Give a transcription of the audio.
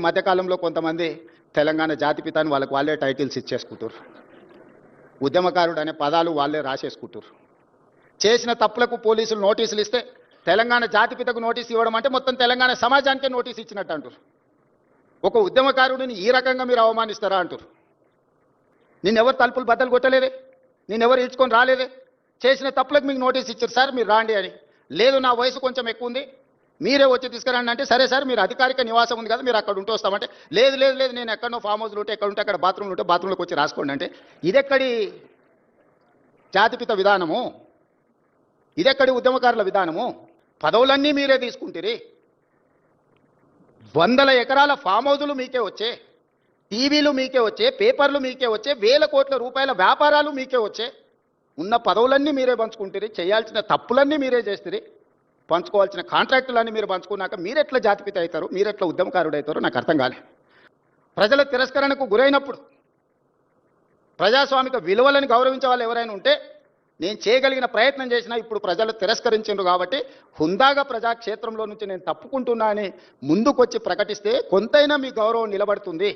మధ్యకాలంలో కొంతమంది తెలంగాణ జాతిపిత అని వాళ్ళకి వాళ్ళే టైటిల్స్ ఇచ్చేసుకుంటారు. ఉద్యమకారుడు అనే పదాలు వాళ్ళే రాసేసుకుంటారు. చేసిన తప్పులకు పోలీసులు నోటీసులు ఇస్తే తెలంగాణ జాతిపితకు నోటీసు ఇవ్వడం అంటే మొత్తం తెలంగాణ సమాజానికే నోటీసు ఇచ్చినట్టు అంటారు. ఒక ఉద్యమకారుడిని ఈ రకంగా మీరు అవమానిస్తారా అంటారు. నిన్నెవరు తలుపులు బద్దలు కొట్టలేదే, నిన్నెవరు ఇచ్చుకొని రాలేదే, చేసిన తప్పులకు మీకు నోటీస్ ఇచ్చారు సార్ మీరు రాండి అని. లేదు నా వయసు కొంచెం ఎక్కువ ఉంది మీరే వచ్చి తీసుకురండి అంటే, సరే సార్ మీరు అధికారిక నివాసం ఉంది కదా మీరు అక్కడ ఉంటూ వస్తామంటే, లేదు లేదు లేదు నేను ఎక్కడో ఫామ్ హౌస్లో ఉంటే ఎక్కడ ఉంటే అక్కడ బాత్రూమ్లో ఉంటే బాత్రూంలోకి వచ్చి రాసుకోండి అంటే, ఇదెక్కడి జాతిపిత విధానము, ఇదెక్కడి ఉద్యమకారుల విధానము? పదవులన్నీ మీరే తీసుకుంటారు. 100 ఎకరాల ఫామ్ హౌజులు మీకే వచ్చే, టీవీలు మీకే వచ్చే, పేపర్లు మీకే వచ్చే, వేల కోట్ల రూపాయల వ్యాపారాలు మీకే వచ్చే, ఉన్న పదవులన్నీ మీరే పంచుకుంటారు, చేయాల్సిన తప్పులన్నీ మీరే చేస్తారు, పంచుకోవాల్సిన కాంట్రాక్టులన్నీ మీరు పంచుకున్నాక మీరెట్లా జాతిపిత అవుతారు, మీరెట్లా ఉద్యమకారుడు అవుతారో నాకు అర్థం కాలే. ప్రజల తిరస్కరణకు గురైనప్పుడు ప్రజాస్వామిక విలువలను గౌరవించే వాళ్ళు ఎవరైనా ఉంటే నేను చేయగలిగిన ప్రయత్నం చేసినా ఇప్పుడు ప్రజలు తిరస్కరించారు కాబట్టి హుందాగా ప్రజాక్షేత్రంలో నుంచి నేను తప్పుకుంటున్నా అని ముందుకొచ్చి ప్రకటిస్తే కొంతైనా మీ గౌరవం నిలబడుతుంది.